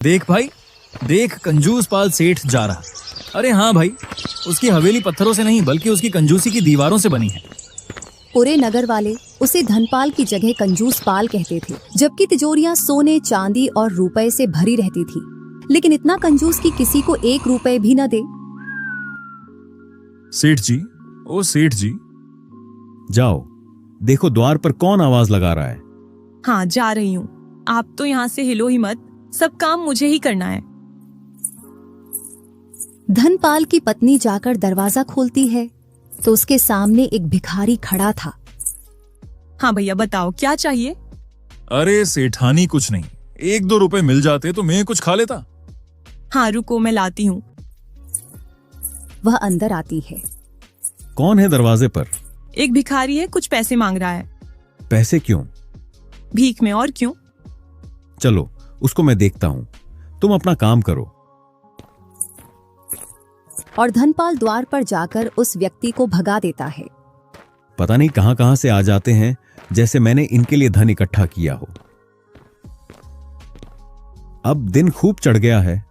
देख भाई, देख कंजूस पाल सेठ जा रहा। अरे हाँ भाई, उसकी हवेली पत्थरों से नहीं बल्कि उसकी कंजूसी की दीवारों से बनी है। पूरे नगर वाले उसे धनपाल की जगह कंजूस पाल कहते थे, जबकि तिजोरियां सोने चांदी और रुपए से भरी रहती थी, लेकिन इतना कंजूस कि किसी को 1 रुपए भी न दे। सेठ जी, ओ सेठ जी, जाओ देखो द्वार पर कौन आवाज लगा रहा है। हाँ, जा रही हूँ। आप तो यहाँ से हिलो ही मत, सब काम मुझे ही करना है। धनपाल की पत्नी जाकर दरवाजा खोलती है तो उसके सामने एक भिखारी खड़ा था। हाँ भैया, बताओ क्या चाहिए। अरे सेठानी कुछ नहीं, 1-2 रुपए मिल जाते तो मैं कुछ खा लेता। हाँ रुको, मैं लाती हूँ। वह अंदर आती है। कौन है दरवाजे पर? एक भिखारी है, कुछ पैसे मांग रहा है। पैसे क्यों? भीख में, और क्यों। चलो उसको मैं देखता हूँ, तुम अपना काम करो। और धनपाल द्वार पर जाकर उस व्यक्ति को भगा देता है। पता नहीं कहां कहां से आ जाते हैं, जैसे मैंने इनके लिए धन इकट्ठा किया हो। अब दिन खूब चढ़ गया है,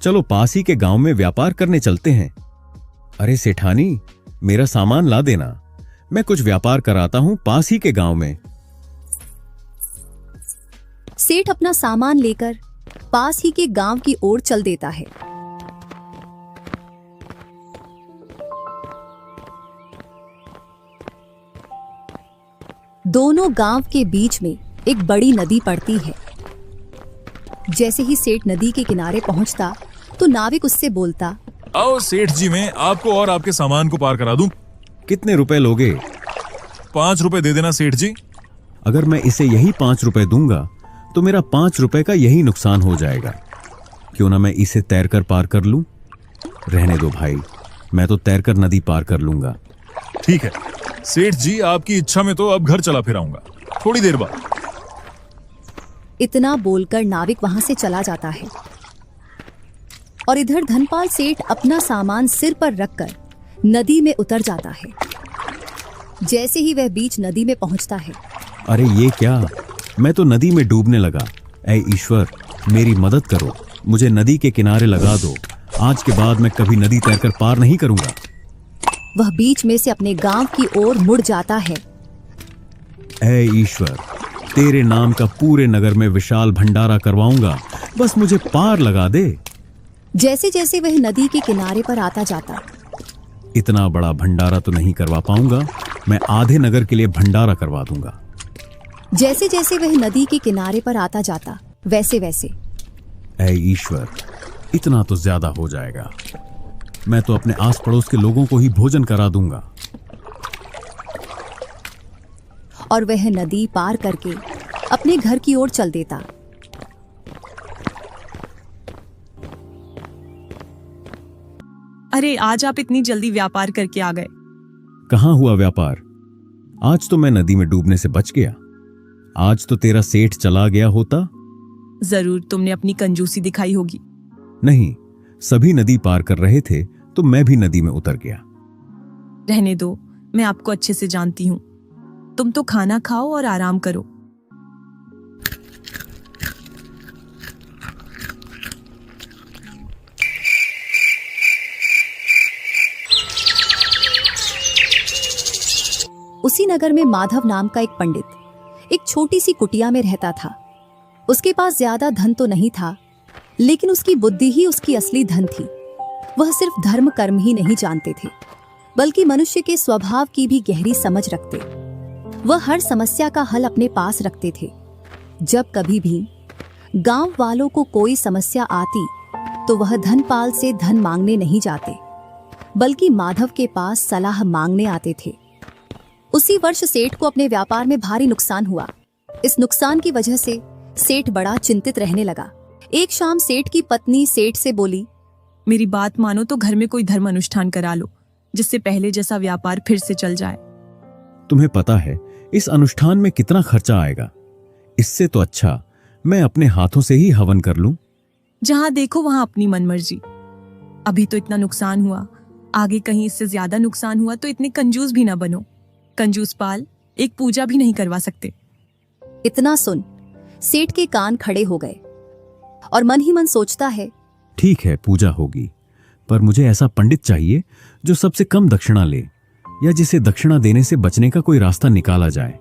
चलो पास ही के गांव में व्यापार करने चलते हैं। अरे सेठानी, मेरा सामान ला देना, मैं कुछ व्यापार कराता हूं पास ही के गांव में। सेठ अपना सामान लेकर पास ही के गांव की ओर चल देता है। दोनों गांव के बीच में एक बड़ी नदी पड़ती है। जैसे ही सेठ नदी के किनारे पहुंचता तो नाविक उससे बोलता, आओ सेठ जी, मैं आपको और आपके सामान को पार करा दूं। कितने रुपए लोगे? 5 रुपए दे देना सेठ जी। अगर मैं इसे यही 5 रुपए दूंगा तो मेरा 5 रुपए का यही नुकसान हो जाएगा। क्यों ना मैं इसे तैरकर पार कर लूं? रहने दो भाई, मैं तो तैरकर नदी पार कर लूंगा। ठीक है सेठ जी, आपकी इच्छा में तो अब घर चला फिर आऊंगा थोड़ी देर बाद। इतना बोलकर नाविक वहां से चला जाता है और इधर धनपाल सेठ अपना सामान सिर पर रखकर नदी में उतर जाता है। जैसे ही वह बीच नदी में पहुंचता है, अरे ये क्या, मैं तो नदी में डूबने लगा। ऐ ईश्वर, मेरी मदद करो, मुझे नदी के किनारे लगा दो। आज के बाद मैं कभी नदी तैरकर पार नहीं करूंगा। वह बीच में से अपने गांव की ओर मुड़ जाता है। ऐ ईश्वर, तेरे नाम का पूरे नगर में विशाल भंडारा करवाऊंगा, बस मुझे पार लगा दे। जैसे जैसे वह नदी के किनारे पर आता जाता, इतना बड़ा भंडारा तो नहीं करवा पाऊंगा, मैं आधे नगर के लिए भंडारा करवा दूंगा। जैसे जैसे वह नदी के किनारे पर आता जाता, वैसे वैसे ऐ ईश्वर, इतना तो ज्यादा हो जाएगा। मैं तो अपने आस पड़ोस के लोगों को ही भोजन करा दूंगा। और वह नदी पार करके अपने घर की ओर चल देता। अरे आज आप इतनी जल्दी व्यापार करके आ गए। कहाँ हुआ व्यापार? आज तो मैं नदी में डूबने से बच गया। आज तो तेरा सेठ चला गया होता। जरूर तुमने अपनी कंजूसी दिखाई होगी। नहीं, सभी नदी पार कर रहे थे तो मैं भी नदी में उतर गया। रहने दो, मैं आपको अच्छे से जानती हूँ। तुम तो खाना खाओ और आराम करो। उसी नगर में माधव नाम का एक पंडित एक छोटी सी कुटिया में रहता था। उसके पास ज्यादा धन तो नहीं था, लेकिन उसकी बुद्धि ही उसकी असली धन थी। वह सिर्फ धर्म कर्म ही नहीं जानते थे, बल्कि मनुष्य के स्वभाव की भी गहरी समझ रखते। वह हर समस्या का हल अपने पास रखते थे। जब कभी भी गांव वालों को कोई समस्या आती तो वह धनपाल से धन मांगने नहीं जाते, बल्कि माधव के पास सलाह मांगने आते थे। उसी वर्ष सेठ को अपने व्यापार में भारी नुकसान हुआ। इस नुकसान की वजह से सेठ बड़ा चिंतित रहने लगा। एक शाम सेठ की पत्नी सेठ से बोली, मेरी बात मानो तो घर में कोई धर्म अनुष्ठान करा लो, जिससे पहले जैसा व्यापार फिर से चल जाए। तुम्हें पता है इस अनुष्ठान में कितना खर्चा आएगा? इससे तो अच्छा मैं अपने हाथों से ही हवन कर लूं। जहां देखो वहां अपनी मनमर्जी। अभी तो इतना नुकसान हुआ, आगे कहीं इससे ज्यादा नुकसान हुआ तो इतने कंजूस भी ना बनो। कंजूस पाल एक पूजा भी नहीं करवा सकते। इतना सुन सेठ के कान खड़े हो गए और मन ही मन सोचता है, ठीक है, पूजा होगी, पर मुझे ऐसा पंडित चाहिए जो सबसे कम दक्षिणा ले, या जिसे दक्षिणा देने से बचने का कोई रास्ता निकाला जाए।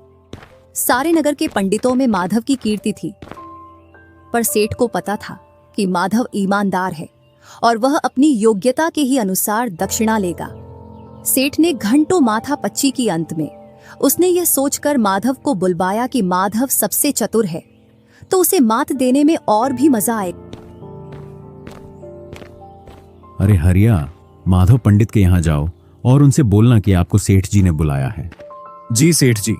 सारे नगर के पंडितों में माधव की कीर्ति थी, पर सेठ को पता था कि माधव ईमानदार है और वह अपनी योग्यता के ही अनुसार दक्षिणा लेगा। सेठ ने घंटों माथा पच्ची की अंत में उसने यह सोचकर माधव को बुलवाया कि माधव सबसे चतुर है, तो उसे मात देने में और भी मजा आए। अरे हरिया, माधव पंडित के यहाँ जाओ और उनसे बोलना कि आपको सेठ जी ने बुलाया है। जी सेठ जी।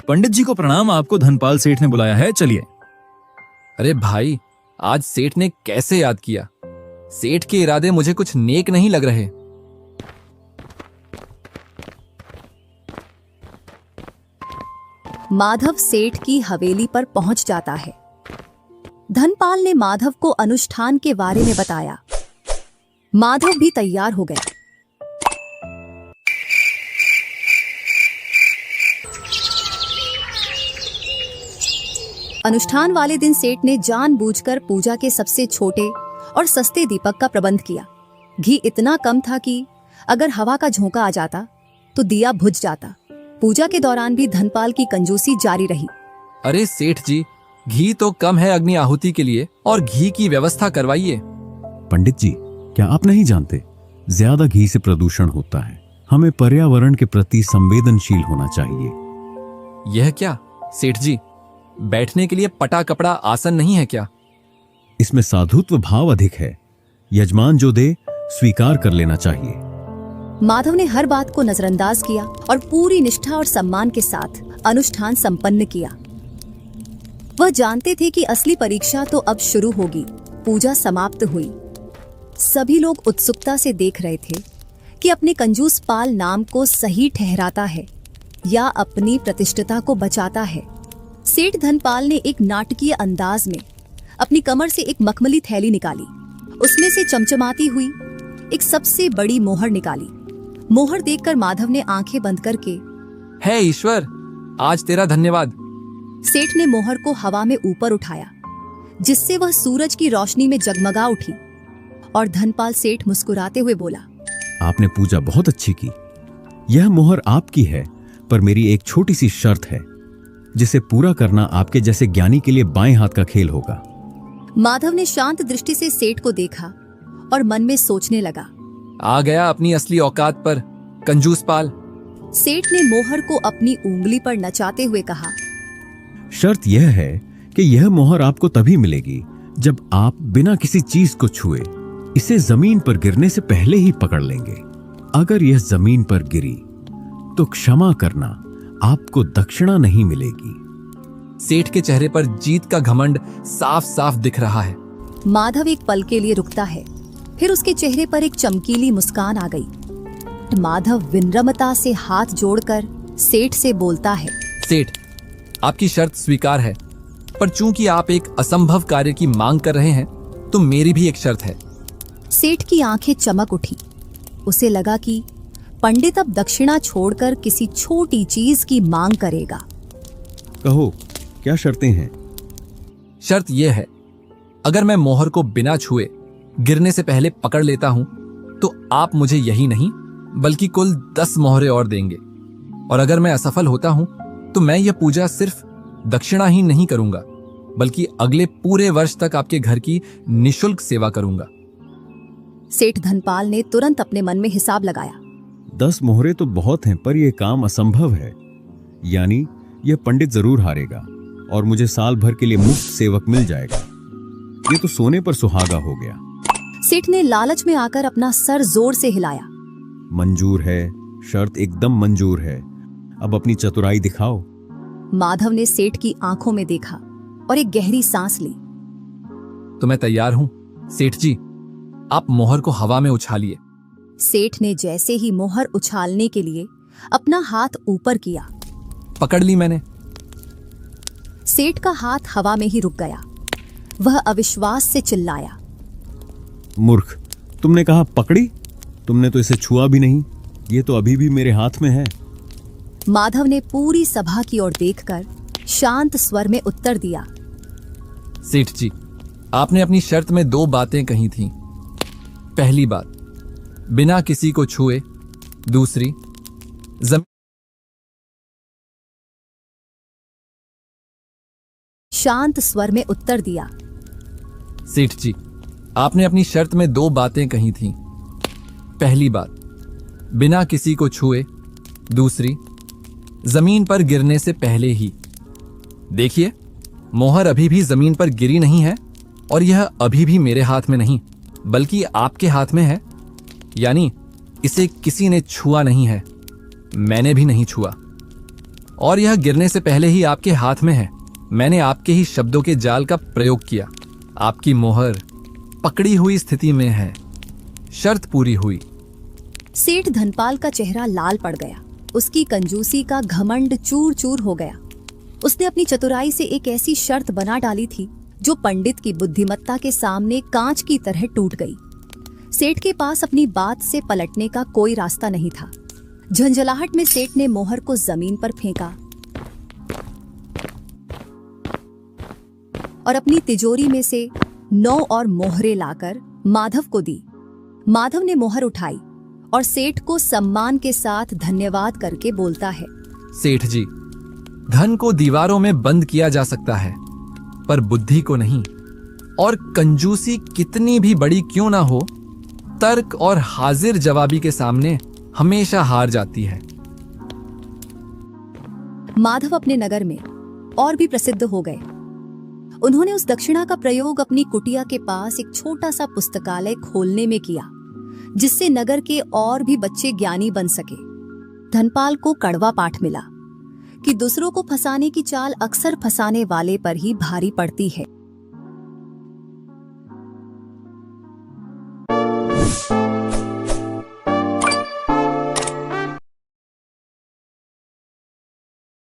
पंडित जी को प्रणाम, आपको धनपाल सेठ ने बुलाया है, चलिए। अरे भाई, आज सेठ ने कैसे याद किया? सेठ के इरादे मुझे कुछ नेक नहीं लग रहे। माधव सेठ की हवेली पर पहुंच जाता है। धनपाल ने माधव को अनुष्ठान के बारे में बताया। माधव भी तैयार हो गया। अनुष्ठान वाले दिन सेठ ने जानबूझकर पूजा के सबसे छोटे और सस्ते दीपक का प्रबंध किया। घी इतना कम था कि अगर हवा का झोंका आ जाता तो दिया बुझ जाता। पूजा के दौरान भी धनपाल की कंजूसी जारी रही। अरे सेठ जी, घी तो कम है अग्नि आहुति के लिए, और घी की व्यवस्था करवाइए। पंडित जी, क्या आप नहीं जानते, ज्यादा घी से प्रदूषण होता है। हमें पर्यावरण के प्रति संवेदनशील होना चाहिए। यह क्या सेठ जी, बैठने के लिए पटा कपड़ा आसन नहीं है क्या? इसमें साधुत्व भाव अधिक है। यजमान जो दे स्वीकार कर लेना चाहिए। माधव ने हर बात को नजरअंदाज किया और पूरी निष्ठा और सम्मान के साथ अनुष्ठान संपन्न किया। वह जानते थे कि असली परीक्षा तो अब शुरू होगी। पूजा समाप्त हुई। सभी लोग उत्सुकता से देख रहे थे कि अपने कंजूस पाल नाम को सही ठहराता है या अपनी प्रतिष्ठता को बचाता है। सेठ धनपाल ने एक नाटकीय अंदाज में अपनी कमर से एक मखमली थैली निकाली। उसमें से चमचमाती हुई एक सबसे बड़ी मोहर निकाली। मोहर देखकर माधव ने आंखें बंद करके, हे ईश्वर, आज तेरा धन्यवाद। सेठ ने मोहर को हवा में ऊपर उठाया, जिससे वह सूरज की रोशनी में जगमगा उठी। और धनपाल सेठ मुस्कुराते हुए बोला, आपने पूजा बहुत अच्छी की। यह मोहर आपकी है, पर मेरी एक छोटी सी शर्त है, जिसे पूरा करना आपके जैसे ज्ञानी के लिए बाएं हाथ का खेल होगा। माधव ने शांत दृष्टि से सेठ को देखा और मन में सोचने लगा, आ गया अपनी असली औकात पर, कंजूस पाल। सेठ ने मोहर को अपनी उंगली पर नचाते हुए कहा, शर्त यह है कि यह मोहर आपको तभी मिलेगी जब आप बिना किसी चीज को छुए इसे जमीन पर गिरने से पहले ही पकड़ लेंगे। अगर यह जमीन पर गिरी तो क्षमा करना, आपको दक्षिणा नहीं मिलेगी। सेठ के चेहरे पर जीत का घमंड साफ साफ दिख रहा है। माधव एक पल के लिए रुकता है, फिर उसके चेहरे पर एक चमकीली मुस्कान आ गई। माधव विनम्रता से हाथ जोड़कर सेठ से बोलता है, सेठ, आपकी शर्त स्वीकार है, पर चूंकि आप एक असंभव कार्य की मांग कर रहे हैं, तो मेरी भी एक शर्त है। सेठ की आंखें चमक उठी। उसे लगा कि पंडित अब दक्षिणा छोड़कर किसी छोटी चीज की मांग करेगा। कहो, क्या शर्तें हैं? शर्त यह है, अगर मैं मोहर को बिना छुए गिरने से पहले पकड़ लेता हूं, तो आप मुझे यही नहीं बल्कि कुल 10 मोहरें और देंगे। और अगर मैं असफल होता हूं, तो मैं यह पूजा सिर्फ दक्षिणा ही नहीं करूंगा, बल्कि अगले पूरे वर्ष तक आपके घर की निःशुल्क सेवा करूंगा। सेठ धनपाल ने तुरंत अपने मन में हिसाब लगाया। 10 मोहरे तो बहुत हैं, पर यह काम असंभव है। यानी यह पंडित जरूर हारेगा और मुझे साल भर के लिए मुफ्त सेवक मिल जाएगा। ये तो सोने पर सुहागा हो गया। सेठ ने लालच में आकर अपना सर जोर से हिलाया। मंजूर है, शर्त एकदम मंजूर है। अब अपनी चतुराई दिखाओ। माधव ने सेठ की आंखों में देखा और एक गहरी सांस ली। तो मैं तैयार हूं सेठ जी, आप मोहर को हवा में उछालिए। सेठ ने जैसे ही मोहर उछालने के लिए अपना हाथ ऊपर किया, पकड़ ली मैंने। सेठ का हाथ हवा में ही रुक गया। वह अविश्वास से चिल्लाया, मूर्ख, तुमने कहा पकड़ी? तुमने तो इसे छुआ भी नहीं। ये तो अभी भी मेरे हाथ में है। माधव ने पूरी सभा की ओर देखकर शांत स्वर में उत्तर दिया। सेठ जी, आपने अपनी शर्त में 2 बातें कही थीं। पहली बात, बिना किसी को छुए। दूसरी, शांत स्वर में उत्तर दिया। सेठ जी, आपने अपनी शर्त में 2 बातें कही थीं। पहली बात, बिना किसी को छुए। दूसरी, जमीन पर गिरने से पहले ही। देखिए, मोहर अभी भी जमीन पर गिरी नहीं है और यह अभी भी मेरे हाथ में नहीं बल्कि आपके हाथ में है। यानी इसे किसी ने छुआ नहीं है, मैंने भी नहीं छुआ। और यह गिरने से पहले ही आपके हाथ में है। मैंने आपके ही शब्दों के जाल का प्रयोग किया। आपकी मोहर पकड़ी हुई स्थिति में है। शर्त पूरी हुई। सेठ धनपाल का चेहरा लाल पड़ गया। उसकी कंजूसी का घमंड चूर चूर हो गया। उसने अपनी चतुराई से एक ऐसी शर्त बना डाली थी जो पंडित की बुद्धिमत्ता के सामने कांच की तरह टूट गई। सेठ के पास अपनी बात से पलटने का कोई रास्ता नहीं था। झंझलाहट में सेठ ने मोहर को जमीन पर फेंका और अपनी तिजोरी में से 9 और मोहरें लाकर माधव को दी। माधव ने मोहर उठाई और सेठ को सम्मान के साथ धन्यवाद करके बोलता है। सेठ जी, धन को दीवारों में बंद किया जा सकता है पर बुद्धि को नहीं। और कंजूसी कितनी भी बड़ी क्यों ना हो, तर्क और हाजिर जवाबी के सामने हमेशा हार जाती है। माधव अपने नगर में और भी प्रसिद्ध हो गए। उन्होंने उस दक्षिणा का प्रयोग अपनी कुटिया के पास एक छोटा सा पुस्तकालय खोलने में किया, जिससे नगर के और भी बच्चे ज्ञानी बन सके। धनपाल को कड़वा पाठ मिला कि दूसरों को फंसाने की चाल अक्सर फंसाने वाले पर ही भारी पड़ती है।